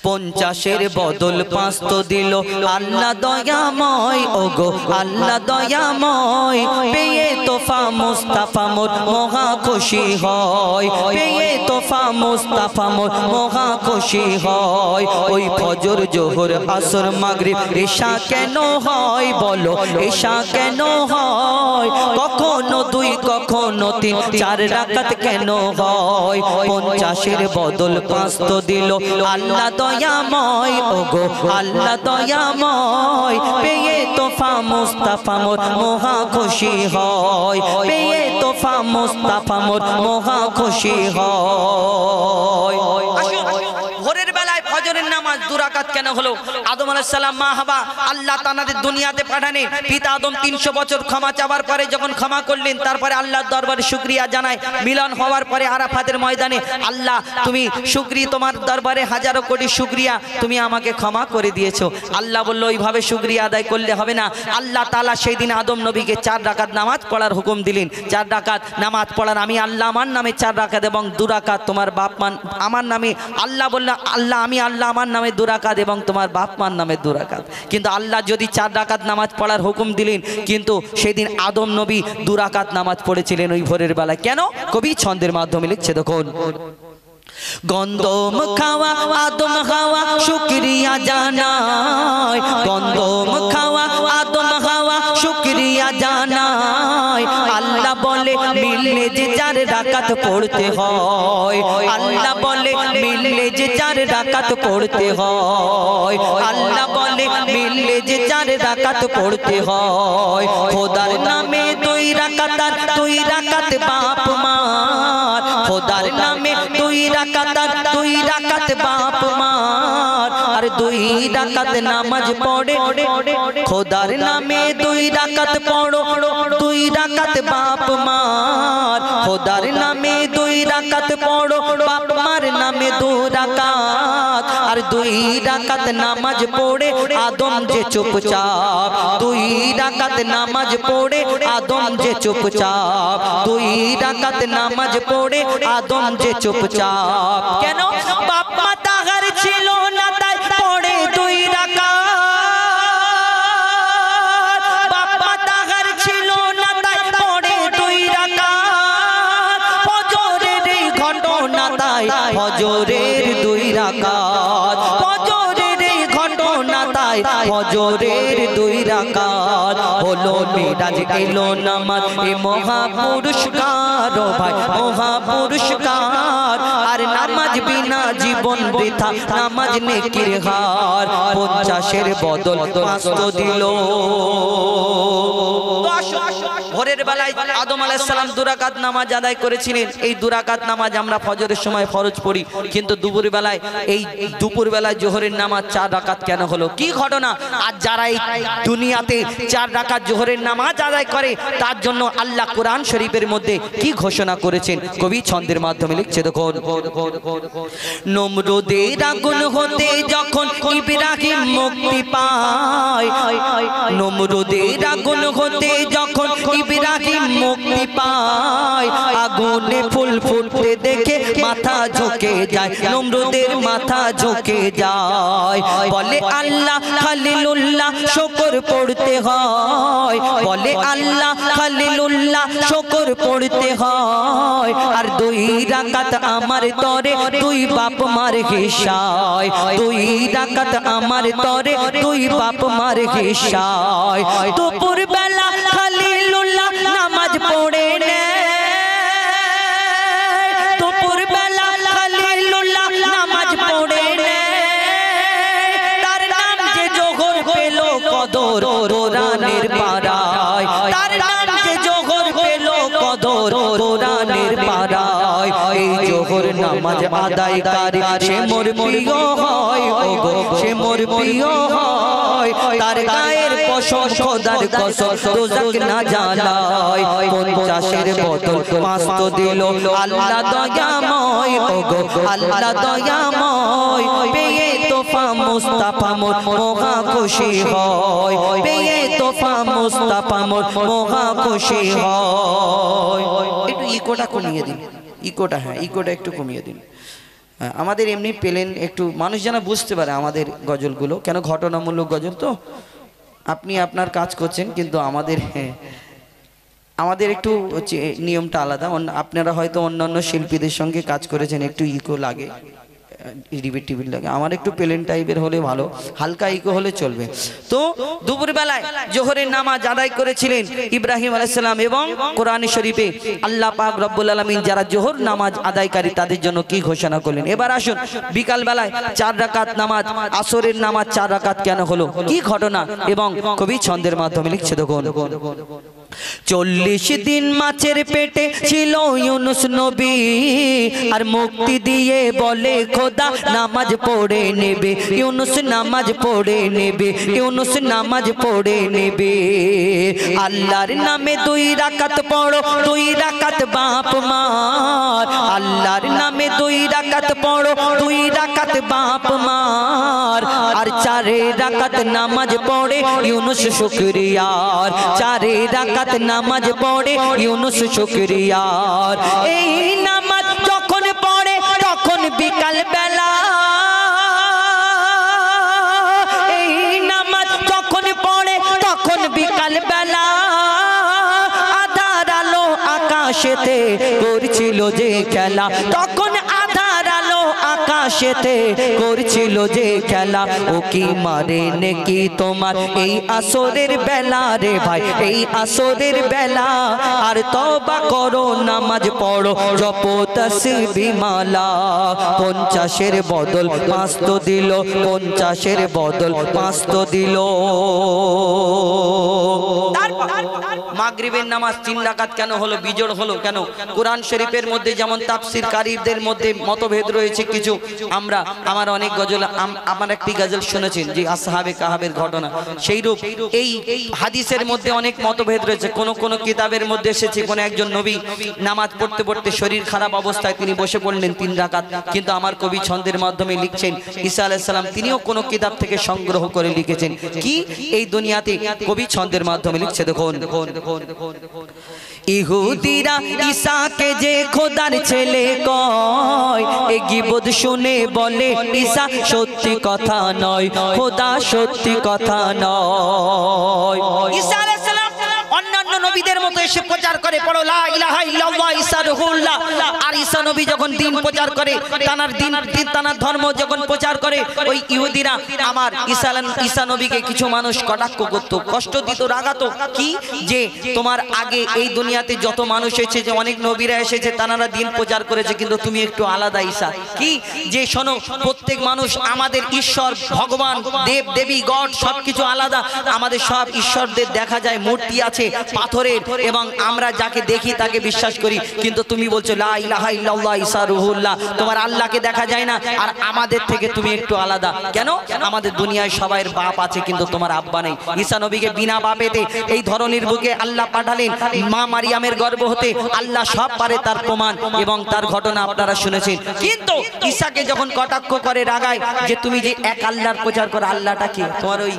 50-এর বদল 5 তো দিল আল্লাহ দয়াময় ওগো আল্লাহ দয়াময় পেয়ে তোফা মুস্তাফা মোর মহা খুশি হয় পেয়ে তোফা মুস্তাফা মোর মহা খুশি হয় ওই ফজর জোহর আসর মাগরিব ঈশা কেন হয় বলো ঈশা কেন হয় কখনো 2 কখনো 3 4 রাকাত কেন হয় 50-এর বদল 5 তো দিল আল্লাহ দয়াময় ওগো আল্লাহ দয়াময় পেয়ে তোফা মুস্তাফা মোর মহা খুশি হয় পেয়ে তোফা মুস্তাফা মোর মহা খুশি হয় ভোরের বেলায় ফজরের নামাজ 2 রাকাত কেন হলো আদম আলাইহিস সালাম মা হাওয়া আল্লাহ তাআলাদের দুনিয়াতে পাঠালেন পিতা আদম 300 বছর ক্ষমা চাওয়ার পরে যখন ক্ষমা করলেন তারপরে আল্লাহর দরবারে শুকরিয়া জানায় মিলন হওয়ার পরে আরাফাতের ময়দানে আল্লাহ তুমি শুকরিয়া তোমার দরবারে হাজারো কোটি শুকরিয়া তুমি আমাকে ক্ষমা করে দিয়েছো আল্লাহ বলল ওইভাবে শুকরিয়া আদায় করলে হবে না আল্লাহ তাআলা সেই দিন আদম নবীকে 4 রাকাত নামাজ পড়ার হুকুম দিলেন 4 রাকাত নামাজ পড়ার আমি আল্লাহ আমার নামে 4 রাকাত এবং 2 রাকাত তোমার বাপ মান আমার নামে আল্লাহ বলল আল্লাহ আমি আল্লাহ আমার নামে 2 রাকাত এবং তোমার বাপ মার নামে 2 রাকাত কিন্তু আল্লাহ যদি 4 রাকাত নামাজ পড়ার হুকুম দিলেন কিন্তু সেদিন আদম নবী 2 রাকাত নামাজ পড়েছিলেন ওই ভোরের বেলায় কেন কবি ছন্দের মাধ্যমে লিখছে দেখুন গন্ধম খাওয়া আদম খাওয়া শুকরিয়া জানাই গন্ধম খাওয়া আদম খাওয়া শুকরিয়া জানাই আল্লাহ বলে মিললে যে 4 রাকাত পড়তে হয় আল্লাহ বলে মিললে যে 4 রাকাত পড়তে হয় আল্লাহ বলে মিললে যে 4 রাকাত পড়তে হয় খোদার নামে 2 রাকাত আর 2 রাকাত বাপ মার খোদার নামে 2 রাকাত আর 2 রাকাত বাপ মার আর 2 রাকাত নামাজ পড়ে খোদার নামে 2 রাকাত পড়ো 2 রাকাত বাপ মার খোদার নামে 2 রাকাত পড়ো বাপ মার নামে 2 রাকাত আর 2 রাকাত নামাজ পড়ে আদম যে চুপচাপ 2 রাকাত নামাজ পড়ে আদম যে চুপচাপ 2 রাকাত নামাজ পড়ে আদম যে চুপচাপ কেন বাপ মা তাহার ছিল না তাই পড়ে 2 রাকাত বাপ মা তাহার ছিল না তাই পড়ে 2 রাকাত ফজরের এই ঘটনা তাই ফজরের 2 রাকাত ফজরের এই ঘটনা তাই ফজরের 2 রাকাত হলো মিরাজ এলো নামাজ এ মহা পুরস্কার ও ভাই মহা পুরস্কার আর নামাজ বিনা জীবন বৃথা নামাজ নেকির হার 50-এর বদল 5 তো দিল ভোরের বেলায় আদম আলাইহিস সালাম 2 রাকাত নামাজ আদায় করেছিলেন এই 2 রাকাত নামাজ আমরা ফজরের সময় ফরজ পড়ি কিন্তু দুপুর বেলায় এই দুপুর বেলায় জোহরের নামাজ 4 রাকাত কেন হলো কি ঘটনা আর যারা এই দুনিয়াতে 4 রাকাত জোহরের নামাজ আদায় করে তার জন্য আল্লাহ কোরআন শরীফের মধ্যে কি ঘোষণা করেছেন কবি ছন্দের মাধ্যমে লিখছে দেখুন নমরুদের আগুন হতে যখন ইব্রাহিম মুক্তি পায় নমরুদের আগুন হতে যখন ইব্রাহিম মুক্তি পায় আগুনে ফুল ফুটতে দেখে মাথা ঝুঁকে যায় নমরুদের মাথা ঝুঁকে যায় বলে আল্লাহ খলিলুল্লাহ শুকর পড়তে হয় বলে আল্লাহ খলিলুল্লাহ শুকর পড়তে হয় আর 2 রাকাত আমার তরে 2 বাপ মার হিসায় 2 রাকাত আমার তরে 2 বাপ মার হিসায় দুপুর বেলা খলিলুল্লাহ নামাজ পড়ে নে দুপুর বেলা খলিলুল্লাহ নামাজ পড়ে নে তার নাম যে জোহর পেল কদর কোরআনের পারায় তার নাম যে জোহর পেল কদর কোরআনের পারায় এই জোহর নামাজ আদায়কারী সে মোর প্রিয় হয় ওগো সে মোর প্রিয় হয় তার গায়ের পশম খোদার কসম দোজখ না জ্বালায় 50-এর বদল 5 তো দিল আল্লাহ দয়াময় ওগো আল্লাহ দয়াময় পেয়ে তোফা মুস্তাফা মোর মহা খুশি হয় পেয়ে তোফা মুস্তাফা মোর মহা খুশি হয় একটু ইকোটা কমিয়ে দিন ইকোটা হ্যাঁ ইকোটা একটু কমিয়ে দিন আমাদের এমনি পেলেন একটু মানুষ যেন বুঝতে পারে আমাদের গজলগুলো কেন ঘটনামূলক গজল তো আপনি আপনার কাজ করছেন কিন্তু আমাদের একটু নিয়মটা আলাদা আপনারা হয়তো অন্যান্য শিল্পীদের সঙ্গে কাজ করেছেন একটু ইকো লাগে টিভির লাগে আমার একটু প্লেন টাইপের হলে ভালো হালকা ইকো হলে চলবে তো দুপুর বেলায় জোহরের নামাজ আদায় করেছিলেন ইব্রাহিম আলাইহিস সালাম এবং কোরআন শরীফে আল্লাহ পাক রব্বুল আলামিন যারা জোহর নামাজ আদায়কারী তাদের জন্য কি ঘোষণা করলেন এবার আসুন বিকাল বেলায় 4 রাকাত নামাজ আসরের নামাজ 4 রাকাত কেন হলো কি ঘটনা এবং কবি ছন্দের মাধ্যমে লিখছে দেখুন 40 দিন মাছের পেটে ছিল ইউনুস নবী আর মুক্তি দিয়ে বলে খোদা নামাজ পড়ে নেবে ইউনুস নামাজ পড়ে নেবে ইউনুস নামাজ পড়ে নেবে আল্লাহর নামে 2 রাকাত পড়ো 2 রাকাত বাপ মার আল্লাহর নামে 2 রাকাত পড়ো 2 রাকাত বাপ মার আর 4 রাকাত নামাজ পড়ে ইউনুস শুকরিয়ার 4 রাকাত নামাজ পড়ে ইউনুস শুকরিয়ার এই নামাজ যখন পড়ে তখন বিকাল বেলা এই নামাজ যখন পড়ে তখন বিকাল বেলা আধার আলো আকাশেতে করছিল যে খেলা তখন আধার আলো আকাশেতে করছিল যে খেলা ও কি মারে নাকি তোমার এই আসরের বেলা রে ভাই এই আসরের বেলা আর তওবা করো নামাজ পড়ো জপো তাসবিহ মালা 50 এর বদল 5 তো দিল 50 এর বদল 5 তো দিল মাগরিবের নামাজ 3 রাকাত কেন হলো বিজোড় হলো কেন কোরআন শরীফের মধ্যে যেমন তাফসীর কারীদের মধ্যে মতভেদ রয়েছে কিছু আমরা আমার অনেক গজল আমার একটি গজল শুনেছেন যে আসহাবে কাহাবের ঘটনা সেইরূপ এই হাদিসের মধ্যে অনেক মতভেদ রয়েছে কোন কোন কিতাবের মধ্যে এসেছে কোন একজন নবী নামাজ পড়তে পড়তে শরীর খারাপ অবস্থায় তিনি বসে পড়লেন 3 রাকাত কিন্তু আমার কবি ছন্দের মাধ্যমে লিখছেন ঈসা আলাইহিস সালাম তিনিও কোন কিতাব থেকে সংগ্রহ করে লিখেছেন কি এই দুনিয়াতে কবি ছন্দের মাধ্যমে লিখছে দেখুন ইহুদিরা ঈসাকে যে খোদার ছেলে কয় এ গীবত শুনে বলে ঈসা সত্যি কথা নয় খোদা সত্যি কথা নয় ঈসা আলাইহিস সালাম অন্যান্য নবীদের মতো এসে প্রচার করে পড়ো লা ইলাহা ইল্লাল্লাহ ঈসা রাসূলুল্লাহ আর ঈসা নবী যখন দিন প্রচার করে তানার ধর্ম যখন প্রচার করে ওই ইহুদিরা আমার ঈসা নবীকে কিছু মানুষ কটাক্ষ করত কষ্ট দিত রাগাতো কি যে তোমার আগে এই দুনিয়াতে যত মানুষ এসেছে যে অনেক নবীরা এসেছে তানারা দিন প্রচার করেছে কিন্তু তুমি একটু আলাদা ঈসা কি যে শোনো প্রত্যেক মানুষ আমাদের ঈশ্বর ভগবান দেব দেবী গড সবকিছু আলাদা আমাদের সব ঈশ্বরদের দেখা যায় মূর্তি আছে পাথরের এবং আমরা যাকে দেখি তাকে বিশ্বাস করি কিন্তু তুমি বলছো লা ইলাহা ইল্লাল্লাহ ঈসা রুহুল্লাহ তোমার আল্লাহকে দেখা যায় না আর আমাদের থেকে তুমি একটু আলাদা কেন আমাদের দুনিয়ায় সবাইয়ের বাপ আছে কিন্তু তোমার আব্বা নেই ঈসা নবীকে বিনা বাপেতে এই ধরনের বুকে আল্লাহ পাঠালেন মা মারিয়ামের গর্ভ হতে আল্লাহ সব পারে তার প্রমাণ এবং তার ঘটনা আপনারা শুনেছেন কিন্তু ঈসাকে যখন কটাক্ষ করে রাগায় যে তুমি যে এক আল্লাহর প্রচার করো আল্লাহটা কি তোমার ওই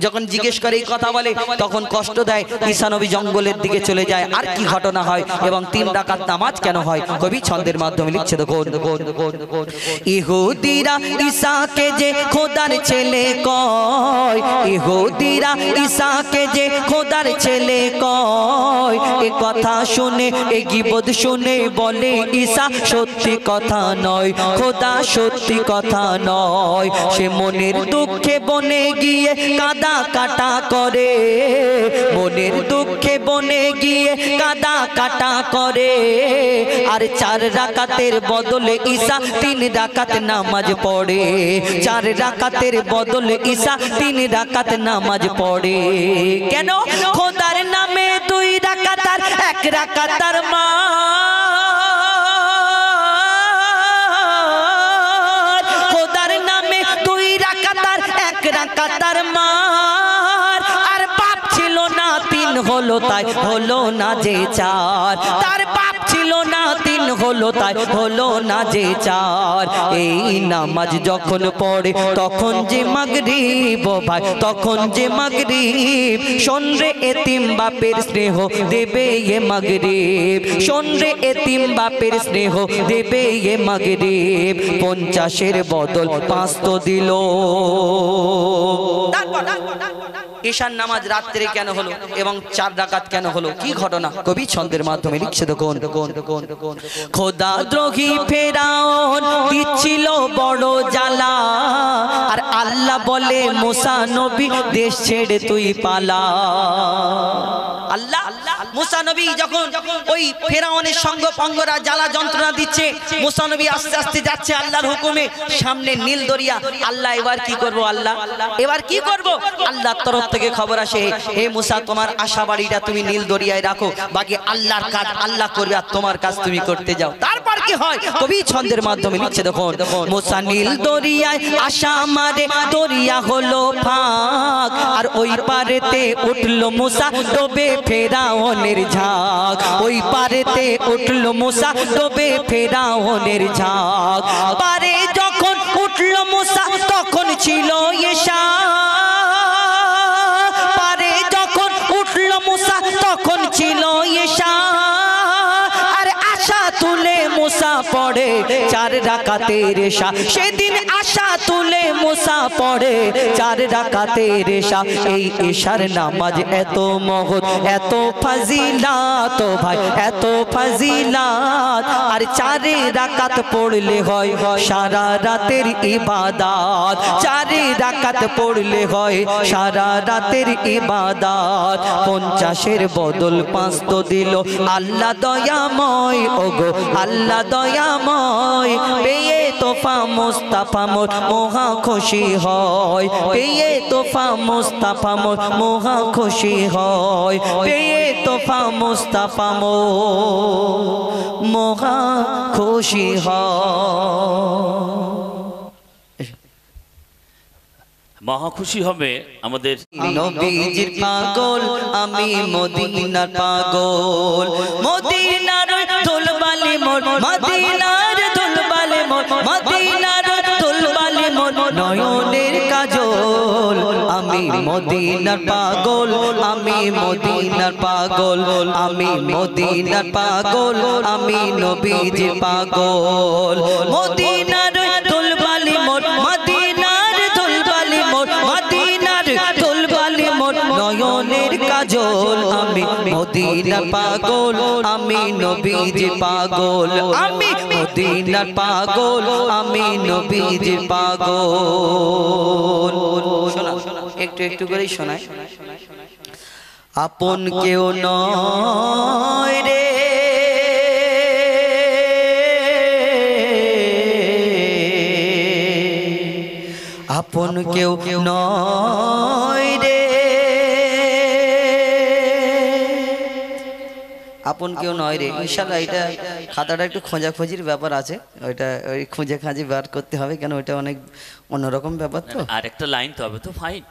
যখন জিজ্ঞেস করে এই কথা বলে তখন কষ্ট দেয় ঈসা নবী জঙ্গলের দিকে চলে যায় আর কি ঘটনা হয় এবং 3 রাকাত নামাজ কেন হয় কবি ছন্দের মাধ্যমে লিখছে দেখুন ইহুদিরা ঈসাকে যে খোদার ছেলে কয় ইহুদিরা ঈসাকে যে খোদার ছেলে কয় এই কথা শুনে এই গীবত শুনে বলে ঈসা সত্যি কথা নয় খোদা সত্যি কথা নয় সে মনের দুঃখে বনে গিয়ে কাঁদা কাটা করে মনের দুঃখে বনে গিয়ে কাদা কাটা করে আর 4 রাকাতের বদলে ঈসা 3 রাকাত নামাজ পড়ে 4 রাকাতের বদলে ঈসা 3 রাকাত নামাজ পড়ে কেন খোদার নামে 2 রাকাত আর 1 রাকাতার মা খোদার নামে 2 রাকাত আর 1 রাকাতার মা হলো তাই হলো না যে 4 তার বাপ ছিল না 3 হলো তাই হলো না যে চার। এই নামাজ যখন পড়ে তখন যে মাগরিব ভাই, তখন যে মাগরিব। শোন রে এতিম বাপের স্নেহ দেবে এ মাগরিব, শোন রে এতিম বাপের স্নেহ দেবে এ মাগরিব। 50-এর বদল 5 তো দিল। ঈশার নামাজ রাত্রে কেন হলো এবং 4 রাকাত কেন হলো, কি ঘটনা কবি ছন্দের মাধ্যমে লিখছে। দেখুন, খোদা দ্রোহী ফেরাউন দিচ্ছিল বড় জ্বালা, আর আল্লাহ বলে মুসা নবী দেশ ছেড়ে তুই পালা। আল্লাহ মুসা নবী যখন ওই ফেরাউনের সঙ্গ পঙ্গরা জ্বালা যন্ত্রণা দিচ্ছে, মুসা নবী আস্তে আস্তে যাচ্ছে আল্লাহর হুকুমে, সামনে নীল দরিয়া। আল্লাহ এবার কি করব, আল্লাহ এবার কি করব? আল্লাহর তরফ থেকে খবর আসে, হে মুসা তোমার আশা বাড়িটা তুমি নীল দরিয়ায় রাখো, বাকি আল্লাহর কাজ আল্লাহ করবে, আর তোমার কাজ তুমি করতে যাও। তারপর কি হয় কবি ছন্দের মাধ্যমে লিখছে। দেখুন, মুসা নীল দরিয়ায় আশা মারে, দরিয়া হলো ফাঁক, আর ওই পারেতে উঠলো মুসা ডোবে ফেরাউনের ঝাঁক, ওই পারেতে উঠলো মুসা ডোবে ফেরাউনের ঝাঁক। পারে যখন উঠলো মুসা তখন ছিল ঈশা, পারে যখন উঠলো মুসা তখন ছিল ঈশা, আর আশা তুলে মুসা পড়ে 4 রাকাতের ঈশা। সেদিন আশা তুলে মুসা পড়ে 4 রাকাতের ঈশা। এই ঈশার নামাজ এত মহৎ, এত ফাজিলাত ভাই, এত ফাজিলাত, আর 4 রাকাত পড়লে হয় সারা রাতের ইবাদত, 4 রাকাত পড়লে হয় সারা রাতের ইবাদত। 50-এর বদল 5 তো দিল আল্লাহ দয়াময়, ওগো আল্লাহ দয়াময়। পেয়ে তোফা মুস্তাফা মোর মহা খুশি হয়, পেয়ে তোফা মুস্তাফা মোর মহা খুশি হয়, পেয়ে তোফা মুস্তাফা মোর মহা খুশি হয়। মহা খুশি হবে আমাদের নবীজির পাগল আমি মদিনার পাগল, মদিনার দুলবালি মোর, মদিনার দুলবালি মোর, মদিনার দুলবালি মোর নয়নের কাজল। আমি মদিনার পাগল, আমি মদিনার পাগল, আমি মদিনার পাগল, আমি নবীজির পাগল। মদিনার দুলবালি মোর, মদিনার দুলবালি মোর, মদিনার দুলবালি মোর নয়নের কাজল। আমি মদিনার পাগল, আমি নবীজির পাগল, আমি মদিনার পাগল, আমি নবীজির পাগল। শোনা একটু একটু করেই শোনায়। আপন কেউ নয় রে আপন কেউ নয় রে, আপন কেউ নয় রে। ইনশাআল্লাহ এটা খাতাটা একটু খোঁজাখুঁজির ব্যাপার আছে, ওইটা ওই খুঁজে খাঁজি বার করতে হবে, কেন ওইটা অনেক অন্যরকম ব্যাপার। তো আর একটা লাইন তো হবে তো ফাইন,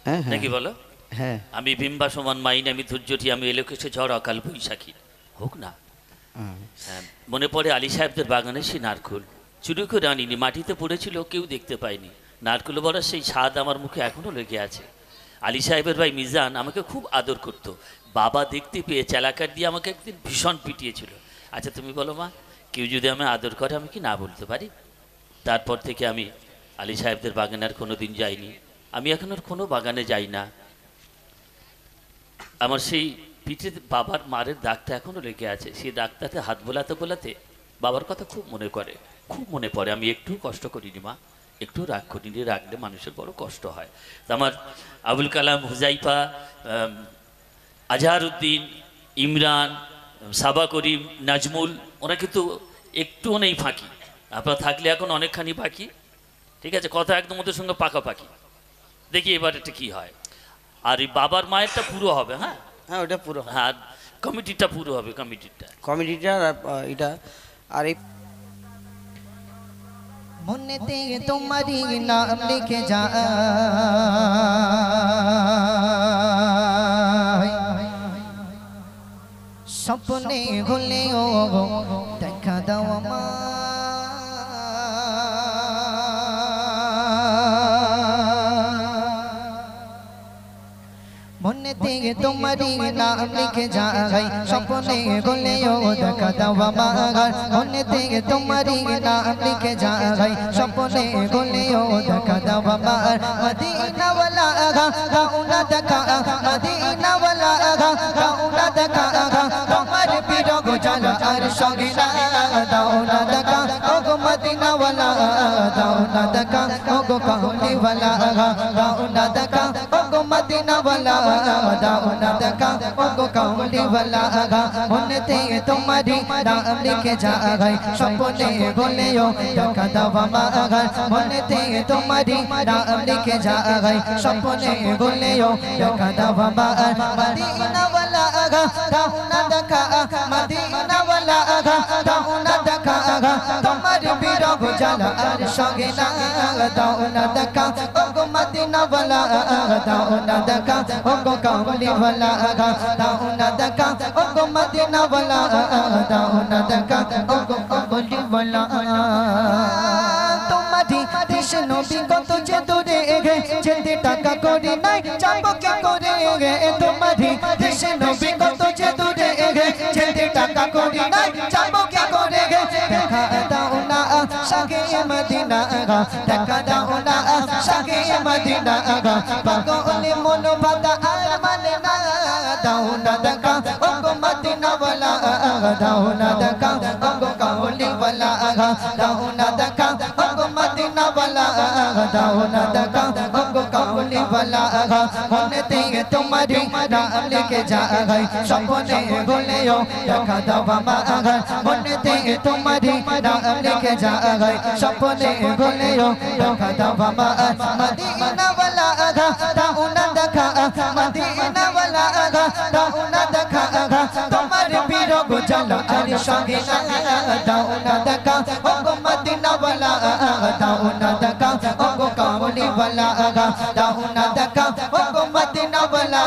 হ্যাঁ নাকি বলো? হ্যাঁ, আমি বিম্বা সমান মাইন, আমি ধৈর্যটি, আমি এলোকেশে ঝড় অকাল বৈশাখী হোক না। মনে পড়ে আলী সাহেবদের বাগানে সেই নারকুল চুরি করে আনিনি, মাটিতে পড়েছিল, কেউ দেখতে পায়নি। নারকুল বড়ার সেই স্বাদ আমার মুখে এখনো লেগে আছে। আলী সাহেবের ভাই মিজান আমাকে খুব আদর করত, বাবা দেখতে পেয়ে চালাকার দিয়ে আমাকে একদিন ভীষণ পিটিয়েছিল। আচ্ছা তুমি বলো মা, কেউ যদি আমি আদর করে আমি কি না বলতে পারি? তারপর থেকে আমি আলী সাহেবদের বাগানে আর কোনো দিন যাইনি, আমি এখন আর কোনো বাগানে যাই না। আমার সেই পিঠে বাবার মারের দাগটা এখনও লেগে আছে, সেই দাগটাতে হাত বোলাতে বোলাতে বাবার কথা খুব মনে করে, খুব মনে পড়ে। আমি একটু কষ্ট করিনি মা, একটু রাগ করিনি, রাখলে মানুষের বড় কষ্ট হয়। তা আমার আবুল কালাম, হুজাইফা, আজহারউদ্দিন, ইমরান, সাবা করিম, নাজমুল, ওরা কিন্তু একটুও নেই ফাঁকি। আপনারা থাকলে এখন অনেকখানি বাকি, ঠিক আছে, কথা একদম ওদের সঙ্গে পাকাপাকি। দেখি এবার এটা কী হয়। আর এই বাবার মায়েরটা পুরো হবে। হ্যাঁ হ্যাঁ ওটা পুরো, হ্যাঁ কমিটিটা পুরো হবে, কমিটিটা এটা। আর এই মনেতে তোমারি নাম লিখে যায়, স্বপ্নে হলেও দেখা দাও মনেতে তোমারি নাম লিখে যাই স্বপ্নে গলেও দেখা দাও আমার মনেতে তোমারি নাম লিখে যাই স্বপ্নে গলেও দেখা দাও আমার মদিনা ওয়ালা গাউনা দেখা মদিনা ওয়ালা গাউনা দেখা তোমার বিরহ জ্বালা আর সঙ্গে না দাও না দেখা ওগো মদিনা ওয়ালা দাও না দেখা ওগো কামলি ওয়ালা দাও না দেখা ওগো মদিনা ওয়ালা দাও না দেখা ওগো কামলি ওয়ালা মনেতে তোমারি নাম লিখে যাই স্বপ্নে গলেও দেখা দাও আমার মনেতে তোমারি নাম লিখে যাই স্বপ্নে গলেও দেখা দাও আমার মদিনা ওয়ালা দাও না দেখা মদিনা ওয়ালা দাও না দেখা তোমার বিরহ জ্বালা আর সঙ্গে না দাও না দেখা ওগো মদিনা ওয়ালা দাও না দেখা ওগো কামলি ওয়ালা দাও না দেখা ওগো মদিনা ওয়ালা দাও না দেখা ওগো কামলি ওয়ালা তোমারি দেশ নবী কত যে দূরে গে যেতে টাকা করি নাই যাবো কি করে গে তোমারি দেশ নবী কত যে দূরে গে যেতে টাকা করি নাই যাবো কি করে গে দেখা দাও না সাগে মদিনা দেখা দাও না সাগে মদিনা পাগলে মন বাদা আর মানে না দাও না দেখা ওগো মদিনা ওয়ালা দাও না দেখা ওগো কামলি ওয়ালা দাও না দেখা ওগো মদিনা ওয়ালা দাও না দেখা ওগো কামলি ওয়ালা মনেতে তোমারি নাম লিখে যাই স্বপ্নে গলেও দেখা দাও আমার মনেতে তোমারি নাম লিখে যাই স্বপ্নে গলেও দেখা দাও আমার মদিনা ওয়ালা দাও না দেখা মদিনা ওয়ালা দাও না দেখা তোমার বিরহ জ্বালা আর সঙ্গে না দাও না দেখা ওগো মদিনা ওয়ালা দাও না দেখা ওগো কামলি ওয়ালা দাও না দেখা ওগো মদিনা ওয়ালা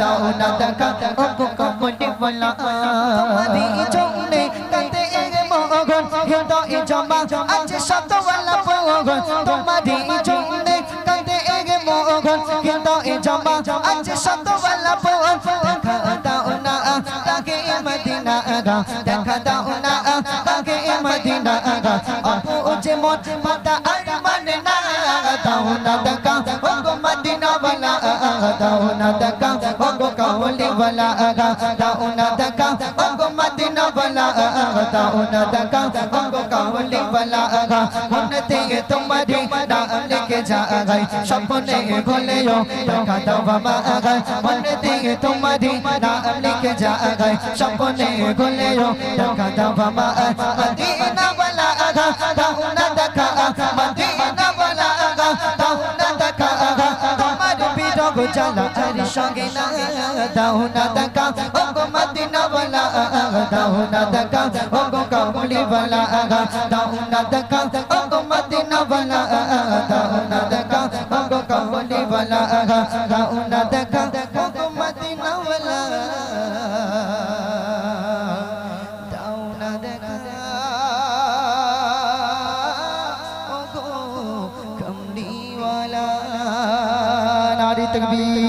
দাও না দেখা ওগো কামলি ওয়ালা তোমারি জন্যে কাঁদে মগন হৃদয় জমা আছে শত ওয়ালা পগন তোমারি জন্যে কাঁদে মগন হৃদয় জমা আছে শত ওয়ালা পগন দেখা দাও না তাকে মদিনা দেখা দাও না তাকে মদিনা আপু যে মত মাতা আর মানে না দাও না দেখা ওগো মদিনা ওয়ালা দাও না দেখা ওগো কামলি ওয়ালা দাও না দেখা ওগো মদিনা ওয়ালা দাও না দেখা ওগো কামলি ওয়ালা মনেতে তোমারি নাম লিখে যাই স্বপ্নে গলেও দেখা দাও আমার মনেতে তোমারি নাম লিখে যাই স্বপ্নে গলেও দেখা দাও আমার মদিনা ওয়ালা দাও না দেখা মদিনা ওয়ালা দাও না দেখা তোমার বিরহ জ্বালা আর সঙ্গে না দাও না দেখা ওগো মদিনা ওয়ালা দাও না দেখা ওগো কামলি ওয়ালা দাও না দেখা ওগো মদিনা ওয়ালা দাও না দেখা ওগো কামলি ওয়ালা দাও না দেখা ওগো মদিনা ওয়ালা দাও না দেখা ওগো কামলি ওয়ালা নারী তকবীর